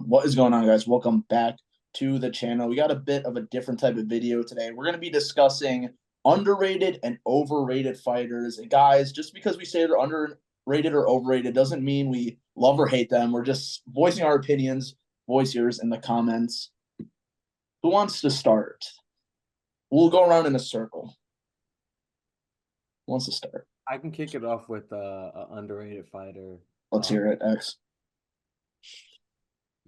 What is going on, guys? Welcome back to the channel. We got a bit of a different type of video today. We're going to be discussing underrated and overrated fighters. And guys, just because we say they're underrated or overrated doesn't mean we love or hate them. We're just voicing our opinions. Voice yours in the comments. Who wants to start? We'll go around in a circle. Who wants to start? I can kick it off with a underrated fighter. Let's hear it, X.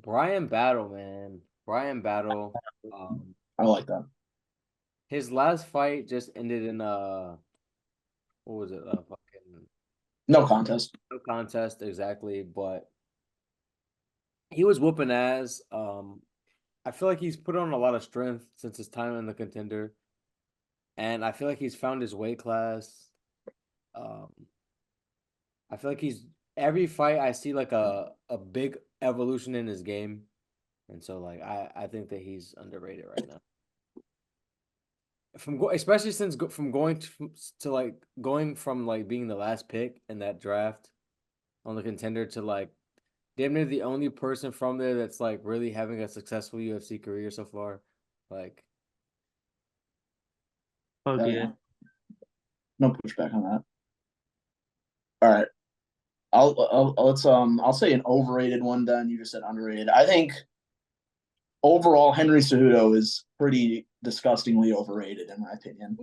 Brian Battle, man. Brian Battle. Um, I like that. his last fight just ended in what was it? A fucking No contest. no contest exactly, but he was whooping ass. I feel like he's put on a lot of strength since his time in the Contender, and I feel like he's found his weight class. Um, I feel like he's every fight I see like a big evolution in his game. And so like I think that he's underrated right now. Especially since from going to like going from like being the last pick in that draft on the Contender to like damn near the only person from there that's like really having a successful UFC career so far. Like Yeah, yeah. No pushback on that. All right. I'll say an overrated one. Then you just said underrated. I think overall Henry Cejudo is pretty disgustingly overrated in my opinion.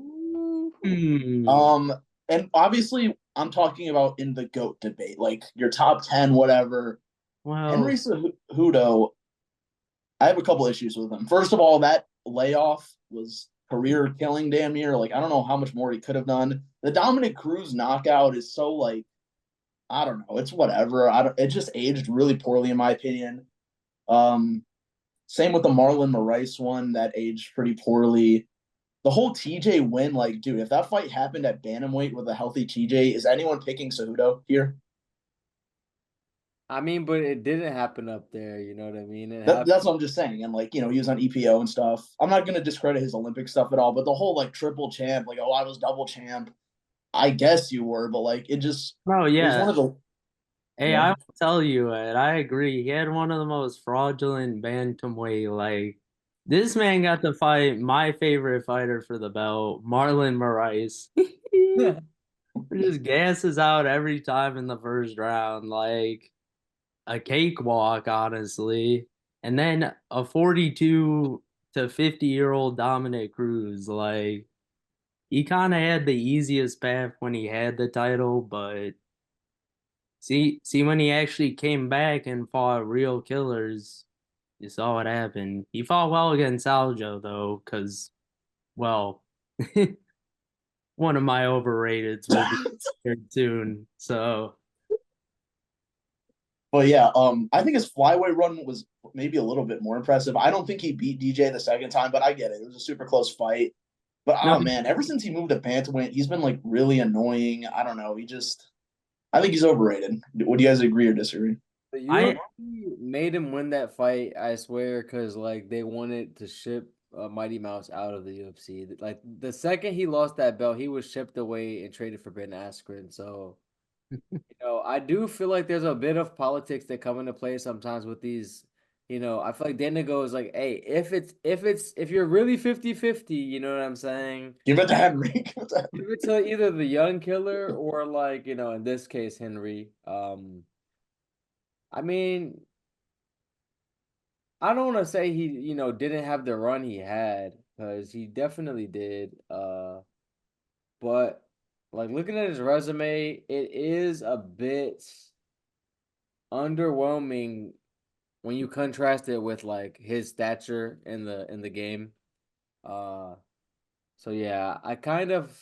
Hmm. Um, and obviously I'm talking about in the GOAT debate, like your top 10, whatever. Henry Well, Cejudo, I have a couple issues with him. First of all, that layoff was career killing damn near. Like I don't know how much more he could have done. The Dominic Cruz knockout is so like I don't know. It's whatever. It just aged really poorly in my opinion. Um, Same with the Marlon Moraes one that aged pretty poorly. The whole TJ win, like, dude, if that fight happened at bantamweight with a healthy TJ, is anyone picking Cejudo here? I mean, but it didn't happen up there. You know what I mean? It happened. That's what I'm just saying. And like, he was on EPO and stuff. I'm not gonna discredit his Olympic stuff at all, but the whole like triple champ, like, oh, I was double champ. I guess you were, but like, oh it was one yeah. of the Hey, yeah. I will tell you it. I agree. He had one of the most fraudulent bantamweight. Like this man got to fight my favorite fighter for the belt, Marlon Moraes. Just gasses out every time in the first round, like a cakewalk, honestly. And then a 42 to 50-year-old Dominic Cruz, like he kind of had the easiest path when he had the title, but see when he actually came back and fought real killers, you saw what happened. He fought well against Aljo though, because well, one of my overrateds will be here soon. So But yeah, I think his flyweight run was maybe a little bit more impressive. I don't think he beat DJ the second time, but I get it. It was a super close fight. But no, oh man, ever since he moved to bantamweight, he's been like really annoying. I don't know. I think he's overrated. Would you guys agree or disagree? The I UFC made him win that fight, I swear, because like they wanted to ship Mighty Mouse out of the UFC. Like the second he lost that belt, he was shipped away and traded for Ben Askren. So, I do feel like there's a bit of politics that come into play sometimes with these. I feel like Dana goes like, hey, if you're really 50-50, you know what I'm saying? Give it to Henry. Give it to either the young killer or like, in this case, Henry. I mean, I don't want to say he, didn't have the run he had because he definitely did. But like looking at his resume, it is a bit underwhelming when you contrast it with like his stature in the game. Uh, so yeah, I kind of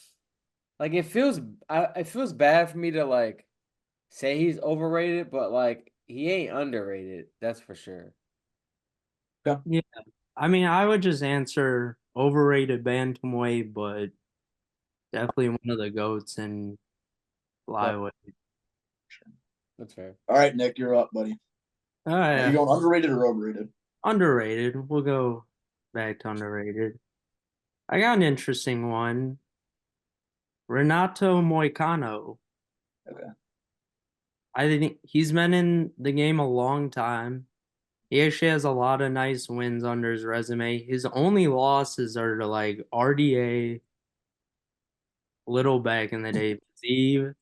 like it feels bad for me to like say he's overrated, but like he ain't underrated. That's for sure. Yeah. yeah, I mean I would just answer overrated bantamweight, but definitely one of the goats in Yeah. flyweight. That's fair. All right, Nick, you're up, buddy. Oh Are you yeah, going underrated or overrated? underrated. We'll go back to underrated. I got an interesting one. Renato Moicano. Okay. I think he's been in the game a long time. He actually has a lot of nice wins under his resume. His only losses are to like RDA, little back in the day, Steve,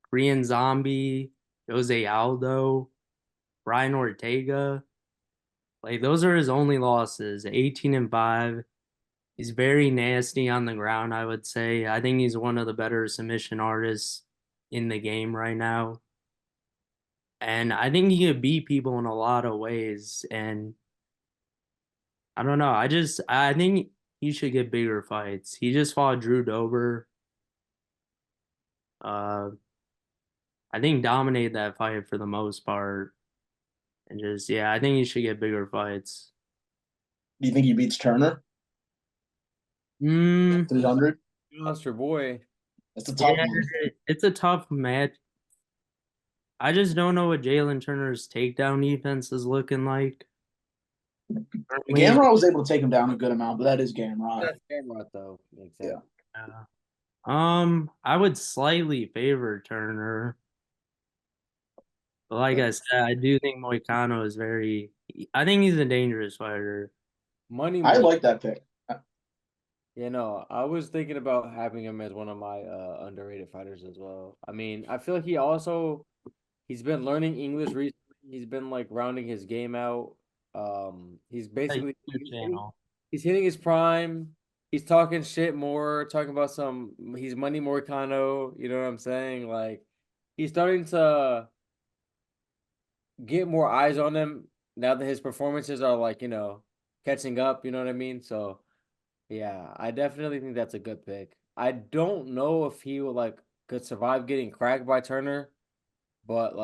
Korean Zombie, Jose Aldo, Brian Ortega. Like those are his only losses. 18-5. He's very nasty on the ground, I would say. I think he's one of the better submission artists in the game right now. And I think he could beat people in a lot of ways. And I don't know. I think he should get bigger fights. He just fought Drew Dober. Uh, I think dominated that fight for the most part. And just yeah, I think he should get bigger fights. Do you think he beats Turner? Mm, 300? You lost your boy. That's a tough yeah, one. it's a tough match. I just don't know what Jalen Turner's takedown defense is looking like. Currently, Gamrot was able to take him down a good amount, but that is Gamrot. That's Gamrot though. Yeah. Exactly. I would slightly favor Turner. But like I said, I do think Moicano is very. I think he's a dangerous fighter. Money I Moy. like that pick. You know, I was thinking about having him as one of my underrated fighters as well. I mean, I feel like he's been learning English recently. He's been like rounding his game out. He's A basically YouTube channel. he's hitting his prime. He's talking shit more, talking about he's Money Moricano, you know what I'm saying? Like he's starting to get more eyes on him now that his performances are like, catching up, you know what I mean? So yeah, I definitely think that's a good pick. I don't know if he would could survive getting cracked by Turner, but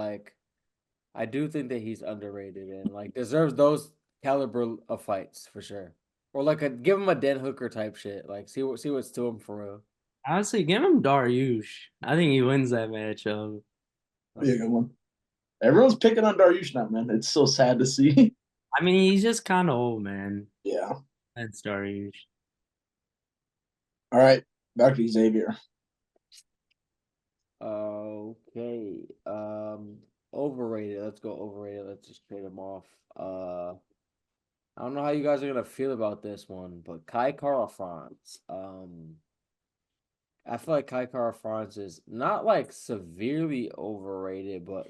I do think that he's underrated and deserves those caliber of fights for sure. Or give him a Dan Hooker type shit. Like see what's to him for real. Honestly, give him Dariush. I think he wins that matchup. Be a good one. Everyone's picking on Dariush now, man. It's so sad to see. I mean, he's just kind of old, man. Yeah. That's Dariush. All right. Back to Xavier. Okay. Overrated. Let's go overrated. Let's just trade him off. I don't know how you guys are gonna feel about this one, but Kai Kara France. I feel like Kai Kara France is not severely overrated, but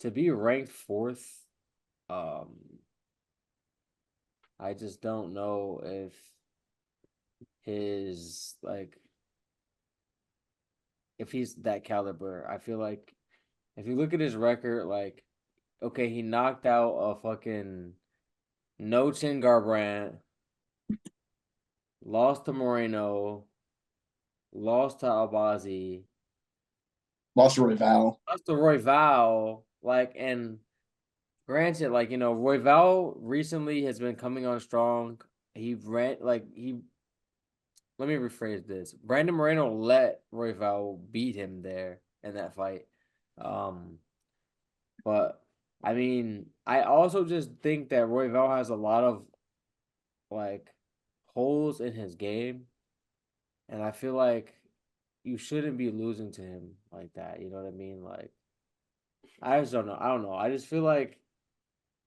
to be ranked fourth, um, I just don't know if his if he's that caliber. I feel like if you look at his record, okay, he knocked out a fucking no chin Garbrandt, lost to Moreno, lost to Albazi, Lost to Royval. lost to Royval, and granted, Royval recently has been coming on strong. He ran he. Let me rephrase this. Brandon Moreno let Royval beat him there in that fight. But I mean, I also just think that Royval has a lot of like holes in his game, and I feel like you shouldn't be losing to him like that. You know what I mean? I just don't know. I don't know. I just feel like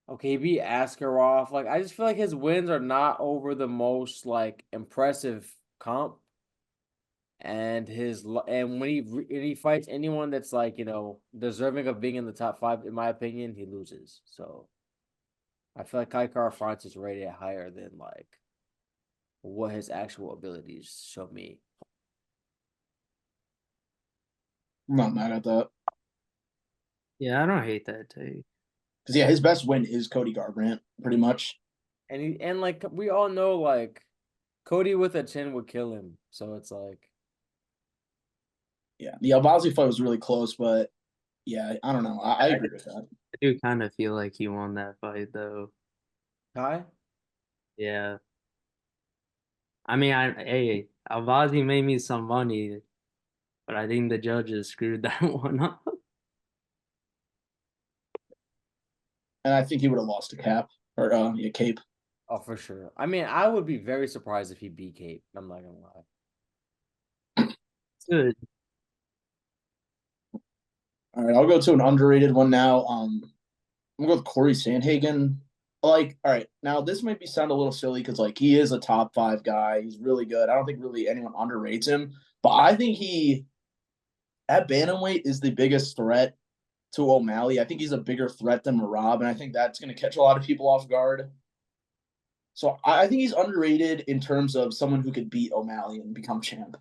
okay, he beat Askarov. I just feel like his wins are not over the most impressive comp, and when he fights anyone that's deserving of being in the top five, in my opinion, he loses. So I feel like Kai Kara France is rated higher than what his actual abilities show me. I'm not mad at that. Yeah, I don't hate that take. Because, yeah, his best win is Cody Garbrandt, pretty much. And we all know Cody with a chin would kill him. So it's yeah, the Albazi fight was really close, but yeah, I don't know. I agree with that. I do kind of feel like he won that fight though. Kai. Yeah. I mean, hey, Alvazi made me some money, but I think the judges screwed that one up. And I think he would have lost to Cap or Cape. Oh, for sure. I mean, I would be very surprised if he beat Cape. I'm not gonna lie. Good. All right, I'll go to an underrated one now. I'm gonna go with Corey Sandhagen. like, all right, now this might be sound a little silly because like he is a top 5 guy. He's really good. I don't think really anyone underrates him, but I think he at bantamweight is the biggest threat to O'Malley. I think he's a bigger threat than Marab, and I think that's going to catch a lot of people off guard. So I think he's underrated in terms of someone who could beat O'Malley and become champ.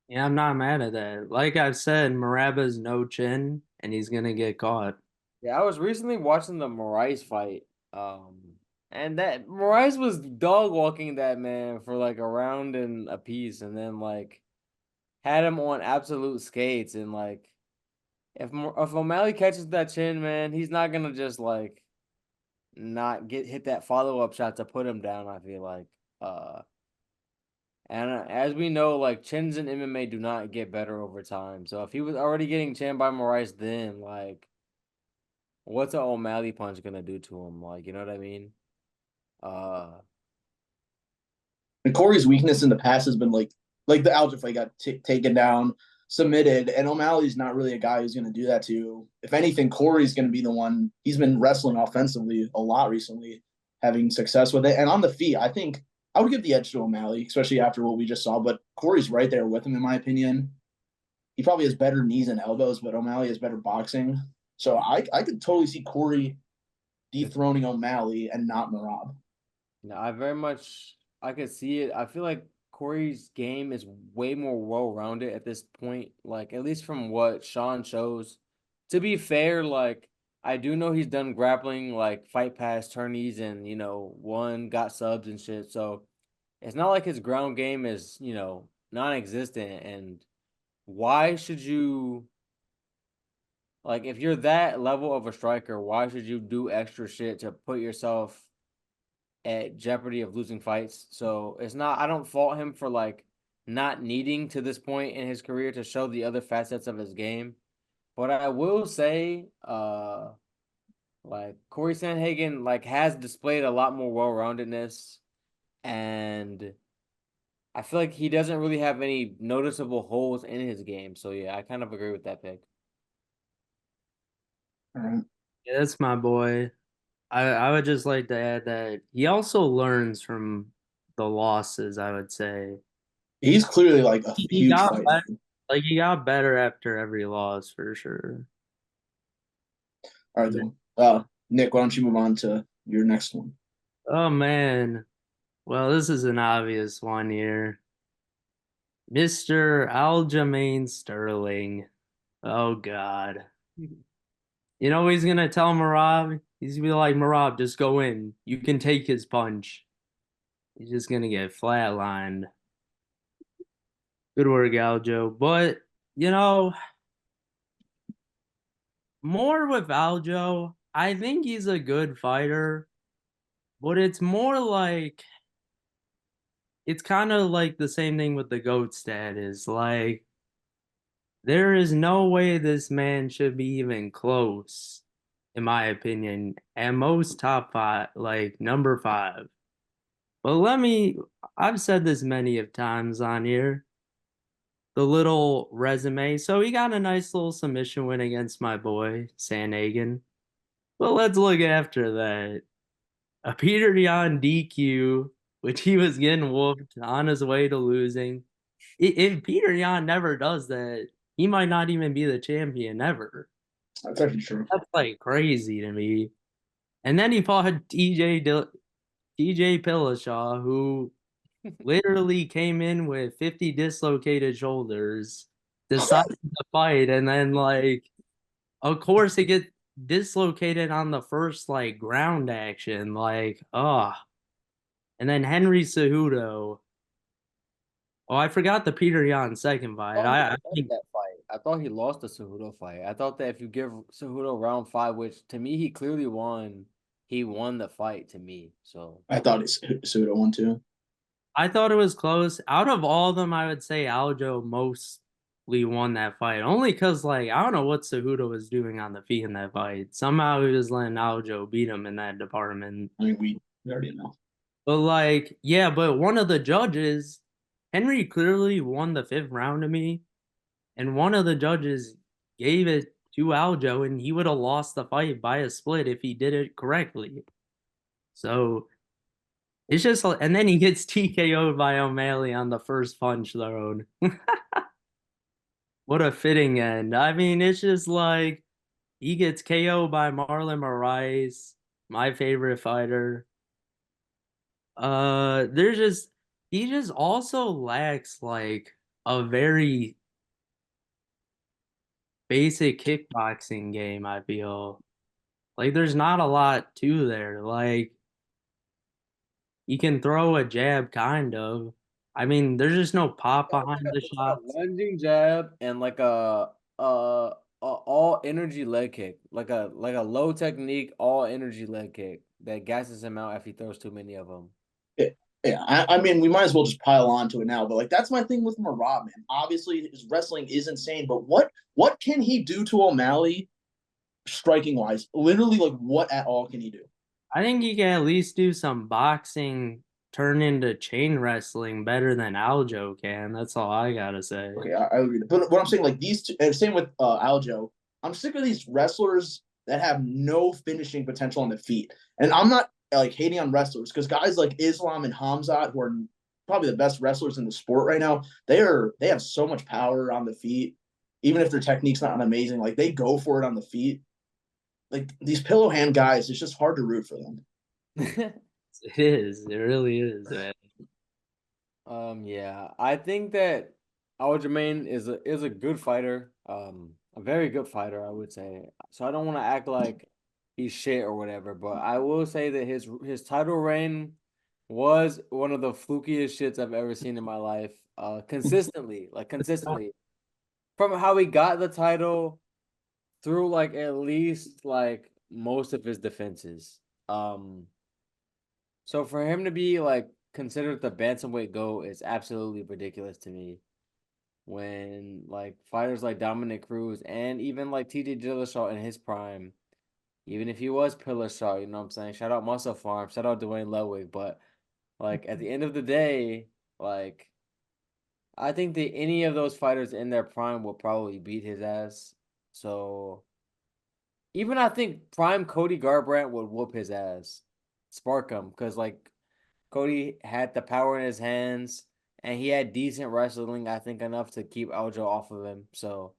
Yeah, I'm not mad at that. Like I've said, Maraba's no chin, and he's gonna get caught. Yeah, I was recently watching the Moraes fight. And that Moraes was dog walking that man for like a round and a piece, and then like had him on absolute skates. And like if O'Malley catches that chin, man, he's not gonna just like not get hit that follow up shot to put him down. I feel like, uh, and as we know, like chins in MMA do not get better over time. So if he was already getting chinned by Moraes, then like, what's an O'Malley punch gonna do to him? Like, you know what I mean? Uh, And Corey's weakness in the past has been like the Alger fight got taken down, submitted, and O'Malley's not really a guy who's going to do that to you. If anything, Corey's going to be the one. He's been wrestling offensively a lot recently, having success with it. And on the feet, I think I would give the edge to O'Malley, especially after what we just saw. But Corey's right there with him, in my opinion. He probably has better knees and elbows, but O'Malley has better boxing. So I could totally see Corey dethroning O'Malley and not Marab. no, I could see it. I feel like Corey's game is way more well-rounded at this point. Like, at least from what Sean shows. To be fair, like, I do know he's done grappling, like, fight past tourneys and, won, got subs and shit. So it's not like his ground game is, non-existent. And why should you, like, if you're that level of a striker, why should you do extra shit to put yourself at jeopardy of losing fights? So it's not, I don't fault him for like not needing to this point in his career to show the other facets of his game. But I will say, like Corey Sandhagen like has displayed a lot more well-roundedness, and I feel like he doesn't really have any noticeable holes in his game. So yeah, I kind of agree with that pick. All right. Yeah, that's my boy. I would just like to add that he also learns from the losses, I would say. He's clearly like a He huge got fighter. better, like he got better after every loss for sure. All right, then. Nick, why don't you move on to your next one? Oh man. Well, this is an obvious one here. Mr. Aljamain Sterling. Oh God. You know he's gonna tell Marab? He's gonna be like, Marab, just go in. You can take his punch. He's just gonna get flatlined. Good work, Aljo. But, you know, more with Aljo, I think he's a good fighter, but it's more like it's kind of like the same thing with the GOAT status. Like, there is no way this man should be even close, in my opinion, at most top five, like number five. But I've said this many of times on here, the little resume. So he got a nice little submission win against my boy, Sandhagen. But let's look after that. A Peter Yan DQ, which he was getting whooped on his way to losing. If Peter Yan never does that, he might not even be the champion ever. That's actually true. That's like crazy to me. And then he fought TJ Dillashaw, who literally came in with 50 dislocated shoulders, decided to fight, and then like of course it gets dislocated on the first like ground action. Like, oh. And then Henry Cejudo. Oh, I forgot the Peter Yan second fight. Thought he I lost think that fight. I thought he lost the Cejudo fight. I thought that if you give Cejudo round 5, which to me he clearly won, he won the fight to me. So I thought it's Suda one too. I thought it was close. Out of all of them, I would say Aljo mostly won that fight. Only because, like, I don't know what Cejudo was doing on the feet in that fight. Somehow he was letting Aljo beat him in that department. I mean, we already know. But, like, yeah, but one of the judges, Henry clearly won the fifth round to me. And one of the judges gave it to Aljo, and he would have lost the fight by a split if he did it correctly. So it's just, and then he gets TKO'd by O'Malley on the first punch thrown. What a fitting end. I mean, it's just like he gets KO'd by Marlon Moraes, my favorite fighter. There's just he just also lacks like a very basic kickboxing game, I feel. Like there's not a lot to there. Like you can throw a jab kind of. I mean, there's just no pop behind the It's like a shots. lunging jab and like a all energy leg kick, like a low technique all energy leg kick that gasses him out if he throws too many of them. Yeah, I mean, we might as well just pile on to it now. But like, that's my thing with Marab, man. Obviously, his wrestling is insane, but what can he do to O'Malley, striking wise? Literally, like, what at all can he do? I think you can at least do some boxing turn into chain wrestling better than Aljo can. That's all I gotta say. Okay, I agree. But what I'm saying, like these two, and same with Aljo. I'm sick of these wrestlers that have no finishing potential on the feet. And I'm not like hating on wrestlers because guys like Islam and Hamzat, who are probably the best wrestlers in the sport right now, they have so much power on the feet. Even if their technique's not amazing, like they go for it on the feet. Like these pillow hand guys, it's just hard to root for them. It is. It really is, man. Yeah, I think that Aljamain is a good fighter, a very good fighter, I would say. So I don't want to act like he's shit or whatever, but I will say that his title reign was one of the flukiest shits I've ever seen in my life. Consistently, like consistently, from how he got the title through like at least like most of his defenses. So for him to be like considered the bantamweight GOAT is absolutely ridiculous to me. When like fighters like Dominic Cruz and even like TJ Dillashaw in his prime, even if he was pillar shot, you know what I'm saying? Shout out Muscle Farm, shout out Dwayne Ludwig, but like at the end of the day, like I think that any of those fighters in their prime will probably beat his ass. So even I think prime Cody Garbrandt would whoop his ass, spark him, because like Cody had the power in his hands and he had decent wrestling, I think enough to keep Aljo off of him. So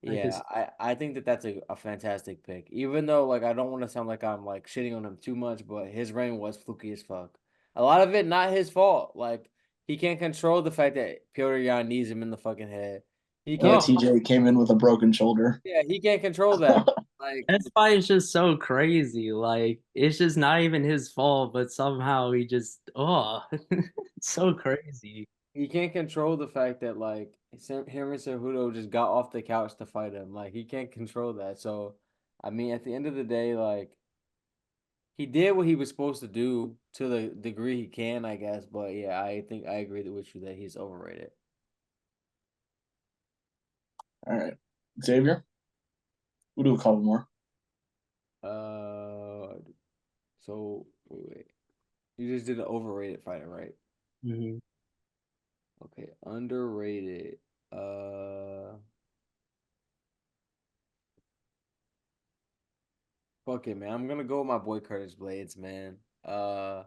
I can yeah, I think that that's a fantastic pick. Even though like I don't want to sound like I'm like shitting on him too much, but his reign was fluky as fuck. A lot of it not his fault. Like he can't control the fact that Piotr Yan knees him in the fucking head. He Yeah, can't. Oh, TJ came in with a broken shoulder. Yeah, he can't control that. Like that fight is just so crazy. Like it's just not even his fault, but somehow he just it's so crazy. he can't control the fact that like him and Cejudo just got off the couch to fight him. Like he can't control that. So, I mean, at the end of the day, like he did what he was supposed to do to the degree he can, I guess. But yeah, I think I agree with you that he's overrated. All right, Xavier, we'll do a couple more. Uh, so wait. You just did an overrated fighter, right? Mhm. Okay, underrated. Uh, Fuck it, man. I'm gonna go with my boy Curtis Blades, man. I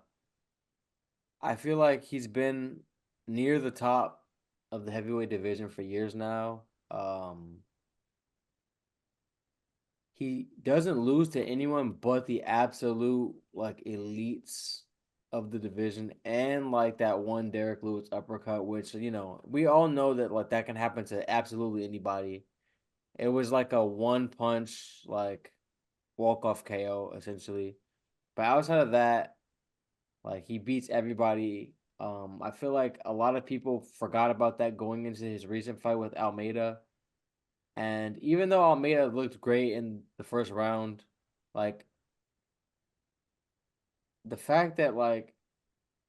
feel like he's been near the top of the heavyweight division for years now. He doesn't lose to anyone but the absolute like elites of the division and like that one Derek Lewis uppercut, which we all know that like that can happen to absolutely anybody. It was like a one punch like walk off KO essentially. But outside of that, like he beats everybody. I feel like a lot of people forgot about that going into his recent fight with Almeida. And even though Almeida looked great in the first round, like the fact that like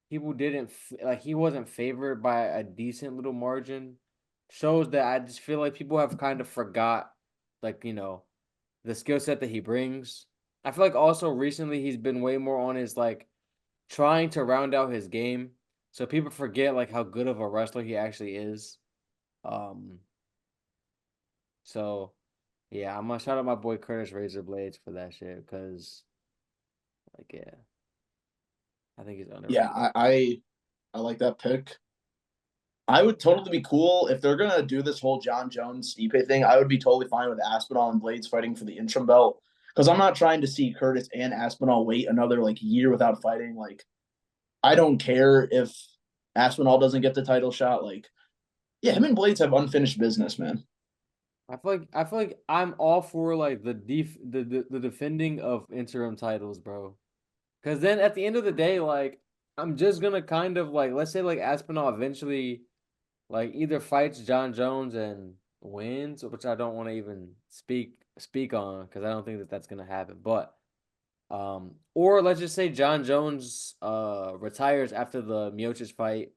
people didn't like he wasn't favored by a decent little margin shows that I just feel like people have kind of forgot like, the skill set that he brings. I feel like also recently he's been way more on his like trying to round out his game. So people forget like how good of a wrestler he actually is. Um so Yeah, I'm gonna shout out my boy Curtis Razor Blades for that shit because, like, yeah, I think he's Yeah, underrated. I like that pick. I would totally be cool if they're gonna do this whole John Jones Stipe thing. I would be totally fine with Aspinall and Blades fighting for the interim belt because I'm not trying to see Curtis and Aspinall wait another like year without fighting. Like I don't care if Aspinall doesn't get the title shot. Like yeah, him and Blades have unfinished business, man. I feel like I'm all for like the defending of interim titles, bro. Because then at the end of the day, like I'm just gonna kind of like let's say like Aspinall eventually like either fights John Jones and wins, which I don't want to even speak on because I don't think that that's gonna happen. But or let's just say John Jones retires after the Miocic fight,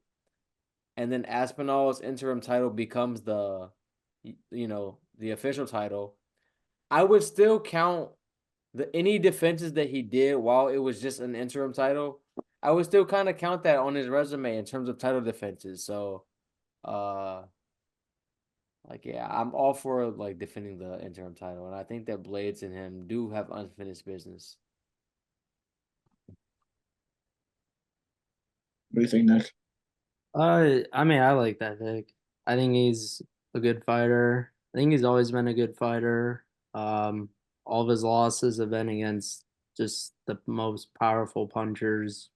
and then Aspinall's interim title becomes the official title. I would still count the any defenses that he did while it was just an interim title. I would still kind of count that on his resume in terms of title defenses. So, uh, like yeah, I'm all for like defending the interim title, and I think that Blades and him do have unfinished business. What do you think, Nick? I mean, I like that pick. I think he's a good fighter. I think he's always been a good fighter. Um, all of his losses have been against just the most powerful punchers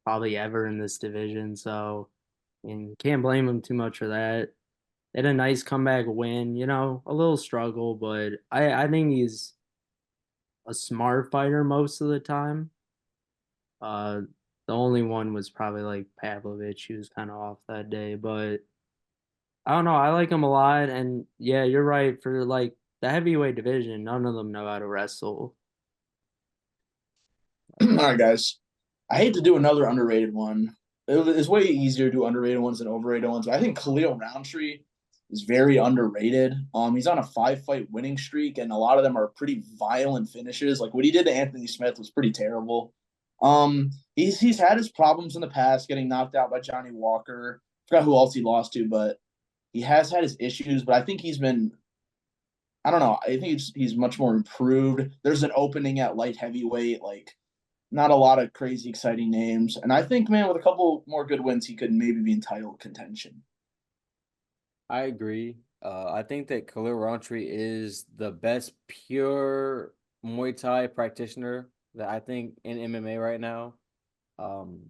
probably ever in this division. So, and can't blame him too much for that. They had a nice comeback win, a little struggle, but I think he's a smart fighter most of the time. Uh, the only one was probably like Pavlovich, who was kind of off that day, but I don't know. I like him a lot, and yeah, you're right. For like the heavyweight division, none of them know how to wrestle. All right, guys. I hate to do another underrated one. It's way easier to do underrated ones than overrated ones. But I think Khalil Roundtree is very underrated. He's on a 5 fight winning streak, and a lot of them are pretty violent finishes. Like what he did to Anthony Smith was pretty terrible. He's had his problems in the past, getting knocked out by Johnny Walker. Forgot who else he lost to, but he has had his issues. But I think he's been I don't know. I think he's much more improved. There's an opening at light heavyweight, like not a lot of crazy exciting names. And I think, man, with a couple more good wins, he could maybe be in title contention. I agree. I think that Khalil Rountree is the best pure Muay Thai practitioner that I think in MMA right now. Um,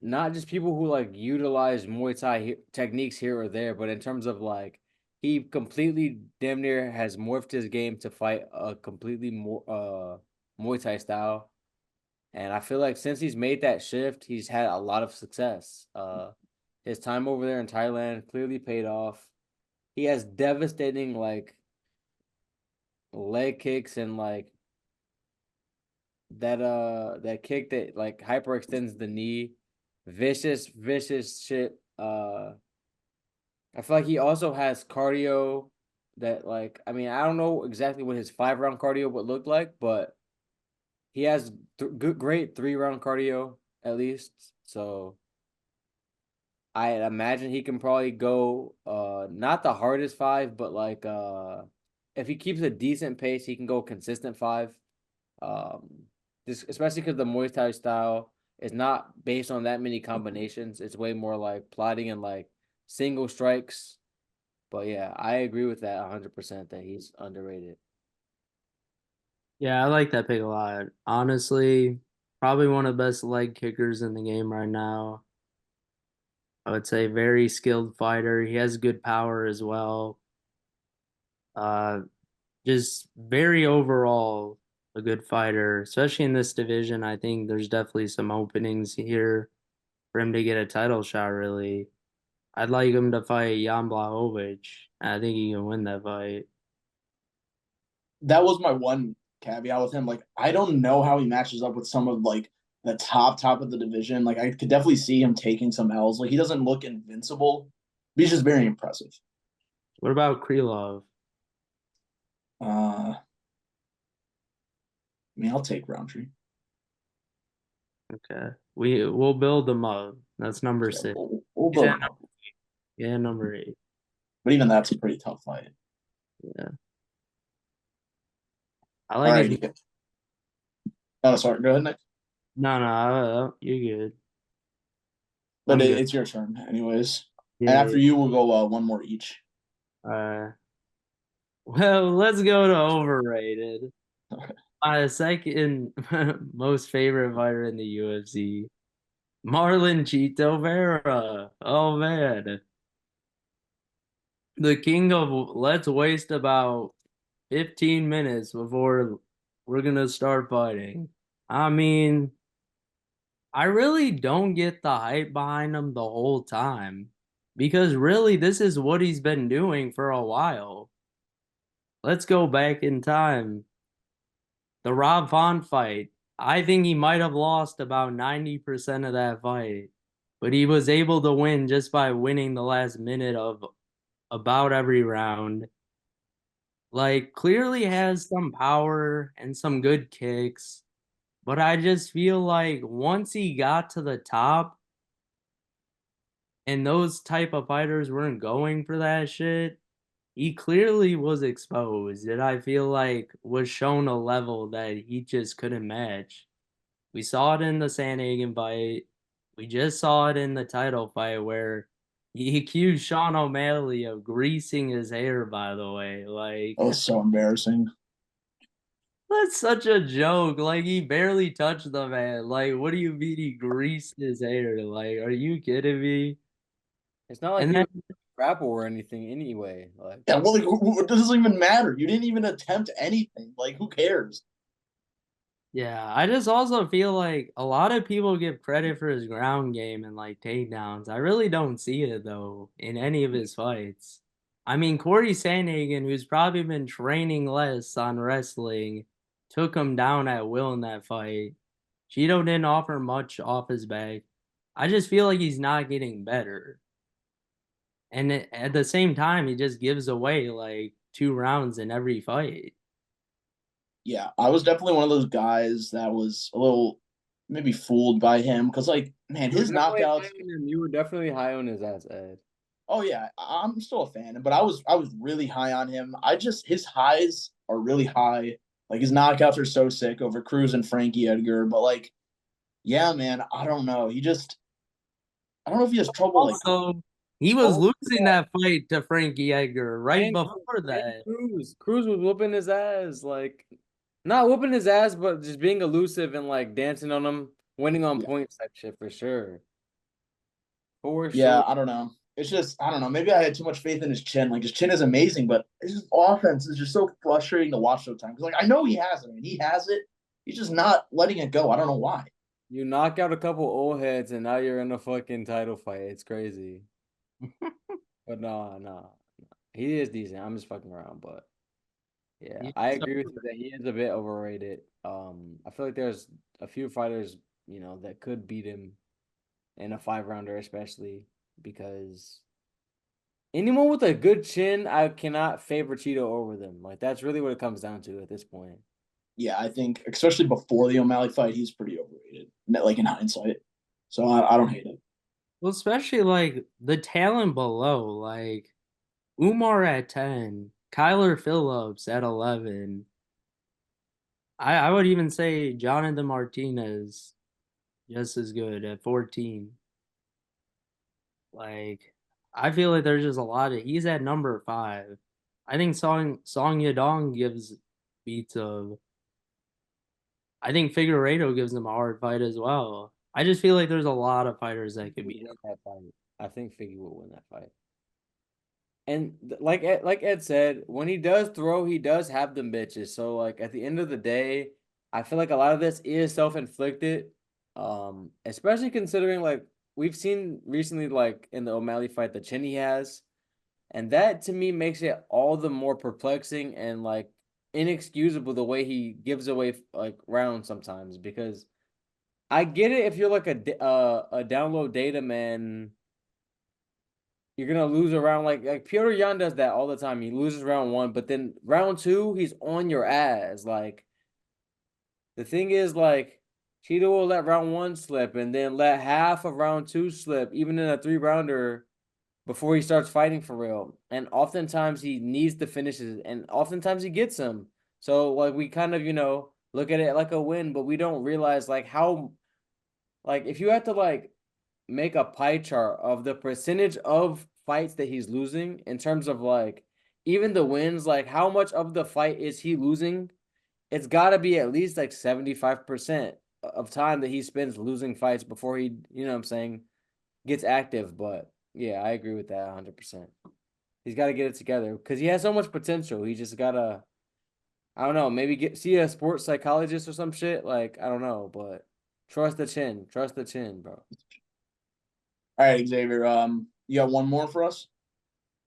Not just people who like utilize Muay Thai techniques here or there, but in terms of like he completely damn near has morphed his game to fight a completely more Muay Thai style. And I feel like since he's made that shift, he's had a lot of success. His time over there in Thailand clearly paid off. He has devastating like leg kicks and like that kick that like hyperextends the knee. Vicious shit. I feel like he also has cardio that like I mean, I don't know exactly what his 5 round cardio would look like, but he has good great 3 round cardio at least. So I imagine he can probably go not the hardest 5, but like if he keeps a decent pace, he can go consistent 5. Um this especially because the Muay Thai style is not based on that many combinations. It's way more like plotting and like single strikes. But yeah, I agree with that 100% that he's underrated. Yeah, I like that pick a lot. Honestly, probably one of the best leg kickers in the game right now. I would say very skilled fighter. He has good power as well. Uh, just very overall a good fighter, especially in this division. I think there's definitely some openings here for him to get a title shot, really. I'd like him to fight Jan Blachowicz. I think he can win that fight. That was my one caveat with him. Like, I don't know how he matches up with some of like the top of the division. Like, I could definitely see him taking some L's. Like, he doesn't look invincible, but he's just very impressive. What about Krylov? I mean, I'll take Roundtree. Okay. We'll build them up. That's number Yeah, 6. we'll build Yeah, him up. yeah, number 8. But even that's a pretty tough fight. Yeah. I All like his. right. Oh, sorry. Go ahead, Nick. No, you're good. But I'm good. it's your turn, anyways. And Yeah. after you, we'll go one more each. Uh, well, let's go to overrated. My second most favorite fighter in the UFC, Marlon Chito Vera. Oh man, the king of let's waste about 15 minutes before we're gonna start fighting. I mean, I really don't get the hype behind him the whole time because really this is what he's been doing for a while. Let's go back in time. The Rob Font fight. I think he might have lost about 90% of that fight, but he was able to win just by winning the last minute of about every round. Like, clearly has some power and some good kicks, but I just feel like once he got to the top and those type of fighters weren't going for that shit, he clearly was exposed and I feel like was shown a level that he just couldn't match. We saw it in the Sandhagen fight. We just saw it in the title fight where he accused Sean O'Malley of greasing his hair, by the way. That was so embarrassing. That's such a joke. Like, he barely touched the man. Like, what do you mean he greased his hair? Like, are you kidding me? It's not like And he then was grapple or anything anyway. Like, Yeah, well, like, it doesn't even matter. You didn't even attempt anything. Like, who cares? yeah, I just also feel like a lot of people give credit for his ground game and like takedowns. I really don't see it though in any of his fights. I mean, Corey Sandhagen, who's probably been training less on wrestling, took him down at will in that fight. Cheeto didn't offer much off his back. I just feel like he's not getting better. And at the same time, he just gives away like 2 rounds in every fight. Yeah, I was definitely one of those guys that was a little maybe fooled by him because, like, man, you were his definitely high knockouts. on him. You were definitely high on his ass, Ed. Oh yeah, I'm still a fan, but I was really high on him. I just his highs are really high. Like his knockouts are so sick over Cruz and Frankie Edgar, but like, yeah, man, I don't know. I don't know if he has trouble like. Also, he was Oh, losing that fight to Frankie Edgar right and before and that. Cruz was whooping his ass, like not whooping his ass, but just being elusive and like dancing on him, winning on Yeah, points type shit for sure. For yeah, sure. I don't know. It's just I don't know. Maybe I had too much faith in his chin. Like his chin is amazing, but his offense is just so frustrating to watch sometimes. Because like I know he has it, and he has it. He's just not letting it go. I don't know why. You knock out a couple old heads and now you're in a fucking title fight. It's crazy. But no. He is decent. I'm just fucking around, but yeah, Yeah, I so- agree with you that he is a bit overrated. I feel like there's a few fighters, that could beat him in a 5 rounder, especially because anyone with a good chin, I cannot favor Cheeto over them. Like that's really what it comes down to at this point. Yeah, I think especially before the O'Malley fight, he's pretty overrated. Like in hindsight, so I don't hate it. well, especially like the talent below, like Umar at 10, Kyler Phillips at 11. I would even say Jonathan Martinez just as good at 14. Like, I feel like there's just a lot of he's at number 5. I think Song Yadong gives beats of I think Figueiredo gives him a hard fight as well. I just feel like there's a lot of fighters that could He beat would him. win that fight. I think Figgy will win that fight. And like Ed said, when he does throw, he does have them bitches. So like at the end of the day, I feel like a lot of this is self-inflicted. Especially considering like we've seen recently, like in the O'Malley fight, the chin he has. And that to me makes it all the more perplexing and like inexcusable the way he gives away like rounds sometimes because I get it if you're like a download data man, you're gonna lose around like Piotr Jan does that all the time. He loses round 1, but then round 2, he's on your ass. Like the thing is, like Cheeto will let round 1 slip and then let half of round 2 slip, even in a 3 rounder, before he starts fighting for real. And oftentimes he needs the finishes, and oftentimes he gets them. So like we kind of, look at it like a win, but we don't realize like how like if you had to like make a pie chart of the percentage of fights that he's losing in terms of like even the wins, like how much of the fight is he losing? It's got to be at least like 75% of time that he spends losing fights before he, what I'm saying, gets active. But yeah, I agree with that 100%. He's got to get it together because he has so much potential. He just got to, I don't know, maybe see a sports psychologist or some shit. Like, I don't know, but trust the chin, bro. All right, Xavier. You got one more for us?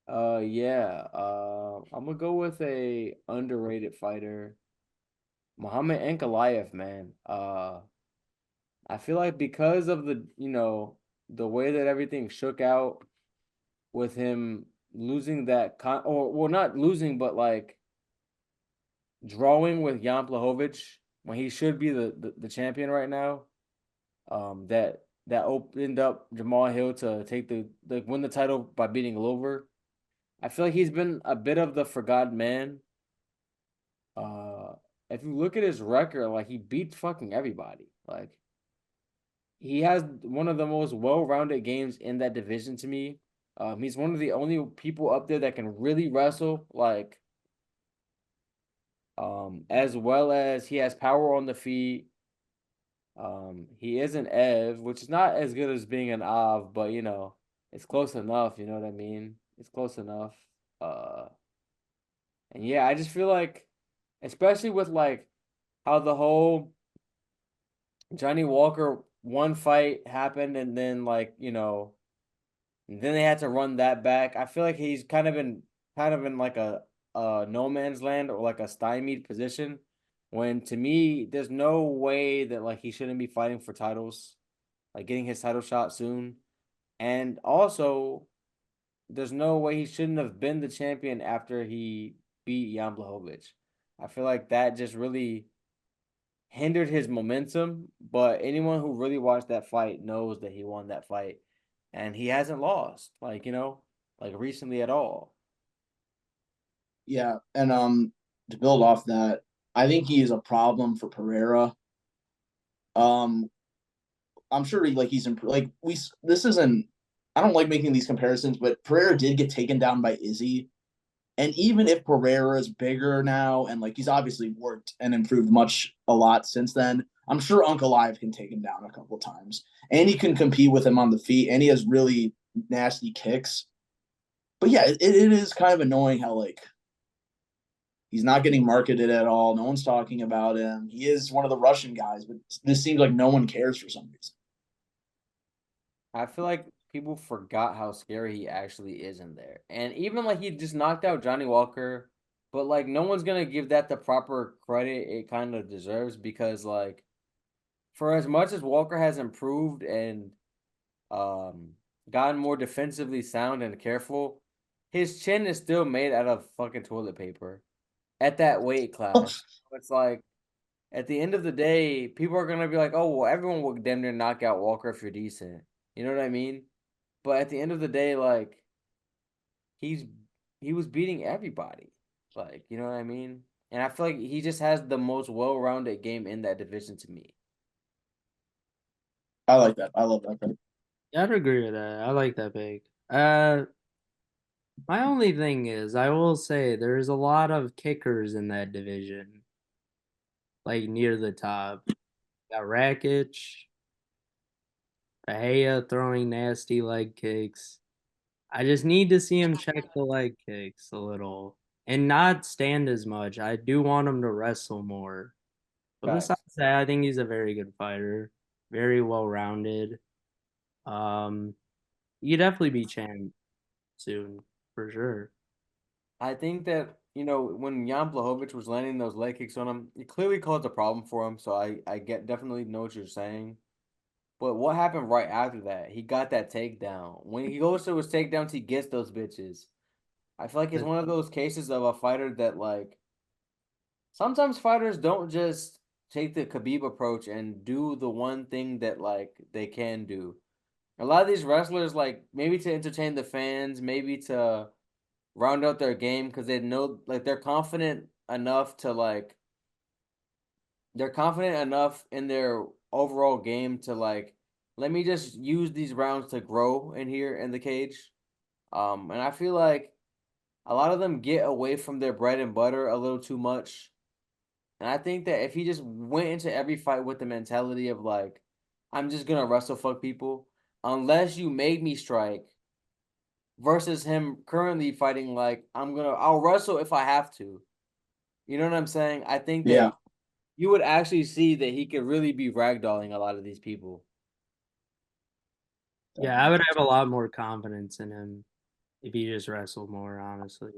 Yeah. I'm gonna go with a underrated fighter, Muhammad Ankalaev, man. I feel like because of the way that everything shook out with him losing that or well, not losing, but like drawing with Jan Blachowicz when he should be the champion right now. That opened up Jamal Hill to take the win the title by beating Glover. I feel like he's been a bit of the forgotten man. Uh, if you look at his record, like he beat fucking everybody. Like he has one of the most well-rounded games in that division to me. He's one of the only people up there that can really wrestle, like, as well as he has power on the feet. He is an Ev, which is not as good as being an Av, but it's close enough. You know what I mean? It's close enough. Uh, and yeah, I just feel like, especially with like how the whole Johnny Walker one fight happened, and then like and then they had to run that back. I feel like he's kind of in like a no man's land or like a stymied position. When to me, there's no way that like he shouldn't be fighting for titles, like getting his title shot soon. And also, there's no way he shouldn't have been the champion after he beat Jan Blachowicz. I feel like that just really hindered his momentum, but anyone who really watched that fight knows that he won that fight and he hasn't lost, like recently at all. Yeah, and to build off that, I think he is a problem for Pereira. Um, I'm sure he's improved. Like we this isn't. I don't like making these comparisons, but Pereira did get taken down by Izzy, and even if Pereira is bigger now and like he's obviously worked and improved a lot since then, I'm sure Uncle Live can take him down a couple of times, and he can compete with him on the feet, and he has really nasty kicks. But yeah, it is kind of annoying how like he's not getting marketed at all. No one's talking about him. He is one of the Russian guys, but this seems like no one cares for some reason. I feel like people forgot how scary he actually is in there. And even like he just knocked out Johnny Walker, but like no one's gonna give that the proper credit it kind of deserves because like for as much as Walker has improved and um gotten more defensively sound and careful, his chin is still made out of fucking toilet paper at that weight class. It's like at the end of the day, people are gonna be like, "Oh, well, everyone will damn near knock out Walker if you're decent." You know what I mean? But at the end of the day, like he's he was beating everybody. Like, you know what I mean? And I feel like he just has the most well-rounded game in that division to me. I like that. I love that. Yeah, I'd agree with that. I like that pick. My only thing is, I will say there's a lot of kickers in that division, like near the top. Got Rakic, Bahia throwing nasty leg kicks. I just need to see him check the leg kicks a little and not stand as much. I do want him to wrestle more. But besides Facts. that, I think he's a very good fighter, very well rounded. Um, you definitely be champ soon for sure. I think that, when Jan Blachowicz was landing those leg kicks on him, it clearly caused a problem for him. So I get definitely know what you're saying. But what happened right after that? He got that takedown. When he goes to his takedowns, he gets those bitches. I feel like it's one of those cases of a fighter that like sometimes fighters don't just take the Khabib approach and do the one thing that like they can do. A lot of these wrestlers like maybe to entertain the fans, maybe to round out their game because they know like they're confident enough to like they're confident enough in their overall game to like let me just use these rounds to grow in here in the cage. And I feel like a lot of them get away from their bread and butter a little too much. And I think that if he just went into every fight with the mentality of like, I'm just gonna wrestle fuck people, unless you make me strike, versus him currently fighting like I'll wrestle if I have to. You know what I'm saying? I think Yeah, that you would actually see that he could really be ragdolling a lot of these people. Yeah, I would have a lot more confidence in him if he just wrestled more, honestly.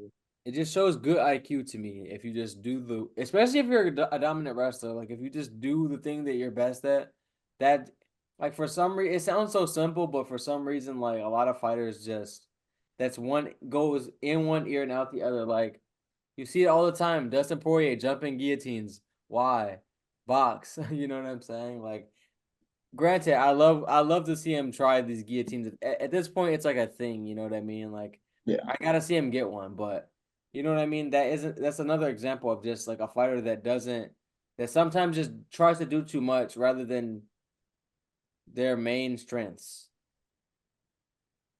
It just shows good IQ to me if you just do especially if you're a dominant wrestler, like if you just do the thing that you're best at, that, like for some reason, it sounds so simple, but for some reason, like a lot of fighters just, that's one goes in one ear and out the other. Like you see it all the time. Dustin Poirier jumping guillotines. Why? Box. You know what I'm saying? Like, granted, I love to see him try these guillotines. At this point, it's like a thing. You know what I mean? Like, yeah, I gotta see him get one, but you know what I mean. That's another example of just like a fighter that sometimes just tries to do too much rather than their main strengths.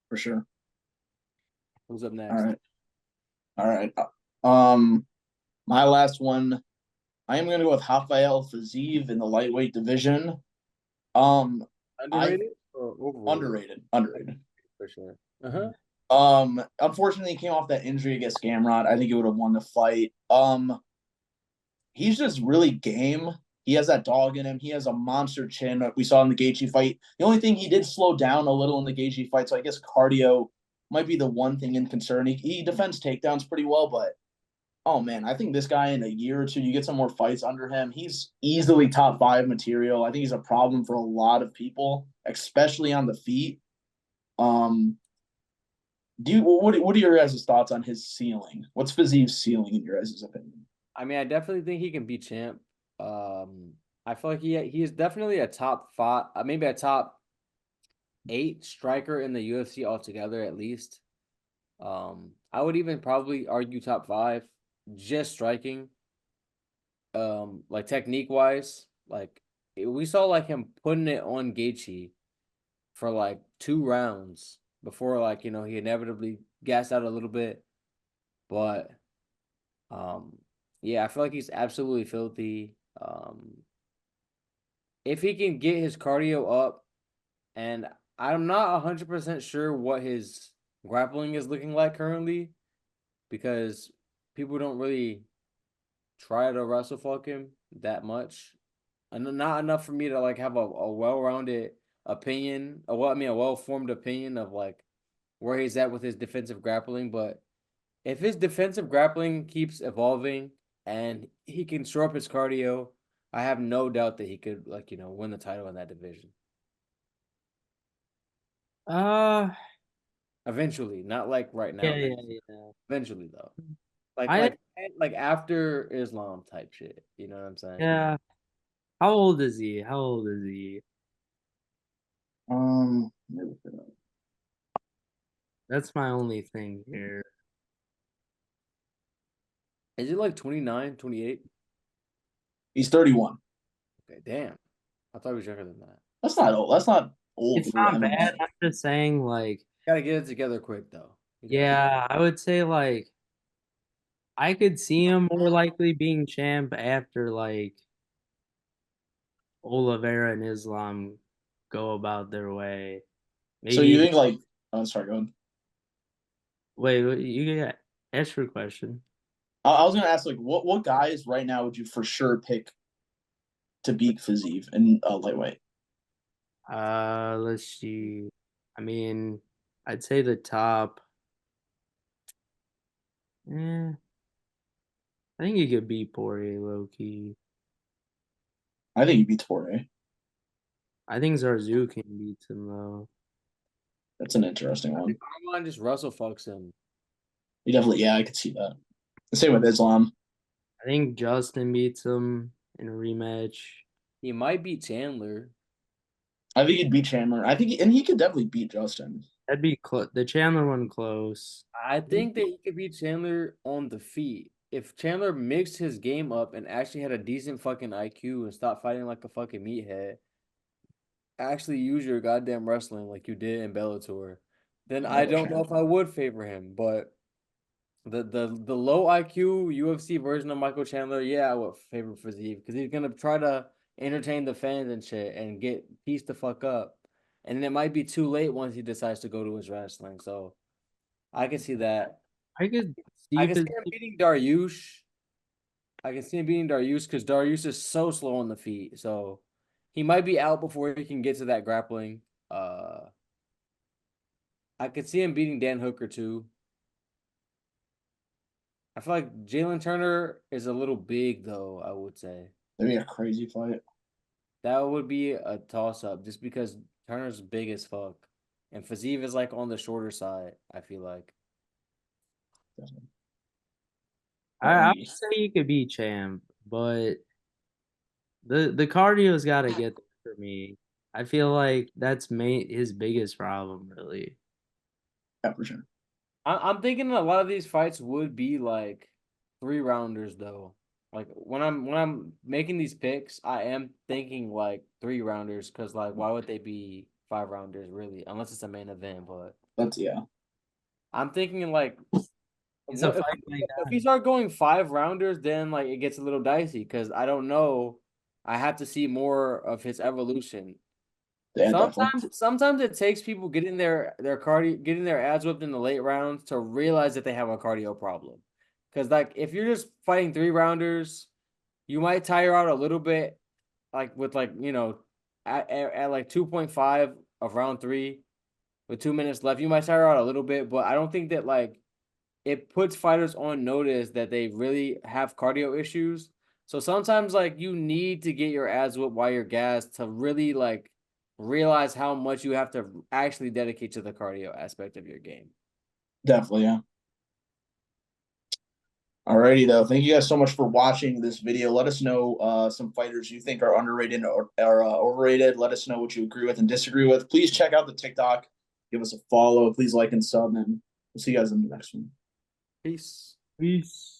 for sure. Who's up All next? right, all right. Um, my last one. I am gonna go with Rafael Fiziev in the lightweight division. Um, I Underrated or overrated? underrated. For sure. Uh-huh. Unfortunately, he came off that injury against Gamrot. I think he would have won the fight. He's just really game. He has that dog in him. He has a monster chin. We saw in the Gaethje fight. The only thing he did slow down a little in the Gaethje fight, so I guess cardio might be the one thing in concern. He defends takedowns pretty well, but oh man, I think this guy in a year or two, you get some more fights under him. He's easily top five material. I think he's a problem for a lot of people, especially on the feet. Um, what are your guys' thoughts on his ceiling? What's Fiziev's ceiling in your guys' opinion? I mean, I definitely think he can be champ. Um, I feel like he is definitely a top five, maybe a top eight striker in the UFC altogether, at least. I would even probably argue top five, just striking. Like technique wise, like we saw like him putting it on Gaethje for like 2 rounds before like he inevitably gassed out a little bit, but um, yeah, I feel like he's absolutely filthy. If he can get his cardio up, and I'm not 100% sure what his grappling is looking like currently because people don't really try to wrestle fuck him that much. And not enough for me to like have a well-rounded opinion, a well-formed opinion of like where he's at with his defensive grappling. But if his defensive grappling keeps evolving and he can shore up his cardio, I have no doubt that he could like, win the title in that division. Uh, Eventually, not like right yeah, now. yeah, yeah. Eventually though. Like I like like after Islam type shit. You know what I'm saying? yeah. How old is he? How old is he? Let me look it up. That's my only thing here. Is it like 29, 28? He's 31. Okay, damn. I thought he was younger than that. That's not old. That's not old It's for not bad. MMA. I'm just saying, like, Gotta get it together quick though. You gotta get yeah, I would say like I could see him more likely being champ after like Oliveira and Islam go about their way. So you Maybe think like? Oh, sorry. Go ahead. you got ask your question. I was gonna ask like, what guys right now would you for sure pick to beat Fiziev in lightweight? Let's see. I mean, I'd say the top. Eh, I think you could beat Poirier low key. I think he beats Poirier. I think Zarzukin beats him though. That's an interesting I think one. Arman just Russell fucks him. He definitely, yeah, I could see that. The same with Islam. I think Justin beats him in a rematch. He might beat Chandler. I think he'd beat Chandler. I think, and he could definitely beat Justin. That'd be close. The Chandler one close. I think that he could beat Chandler on the feet. if Chandler mixed his game up and actually had a decent fucking IQ and stopped fighting like a fucking meathead, actually use your goddamn wrestling like you did in Bellator, then I don't know if I would favor him. But the low IQ UFC version of Michael Chandler, yeah, I would favor Fiziev because he's gonna try to entertain the fans and shit and get pieced the fuck up. And it might be too late once he decides to go to his wrestling. So I can see that. I could I see can see him beating Dariush. I can see him beating Dariush because Dariush is so slow on the feet. So he might be out before he can get to that grappling. I could see him beating Dan Hooker too. I feel like Jalen Turner is a little big though, I would say. That'd be a crazy fight. That would be a toss up just because Turner's big as fuck. And Fiziev is like on the shorter side, I feel like. I would say you could beat Champ, but the cardio's got to get there for me. I feel like that's his biggest problem, really. Yeah, for sure. I'm thinking a lot of these fights would be like 3 rounders though. Like when I'm making these picks, I am thinking like 3 rounders because like why would they be 5 rounders really unless it's a main event? But That's yeah. I'm thinking like It's a if, fight like if we start going 5 rounders, then like it gets a little dicey because I don't know. I have to see more of his evolution. Yeah, definitely. Sometimes it takes people getting getting their ads whipped in the late rounds to realize that they have a cardio problem. Because like if you're just fighting 3 rounders, you might tire out a little bit, like with like at like 2.5 of round three with 2 minutes left, you might tire out a little bit, but I don't think that like it puts fighters on notice that they really have cardio issues. So sometimes like you need to get your ads whipped while you're gassed to really like realize how much you have to actually dedicate to the cardio aspect of your game. Definitely, yeah. Alrighty though. Thank you guys so much for watching this video. Let us know some fighters you think are underrated or overrated. Let us know what you agree with and disagree with. Please check out the TikTok. Give us a follow. Please like and sub, and we'll see you guys in the next one. Peace. Peace.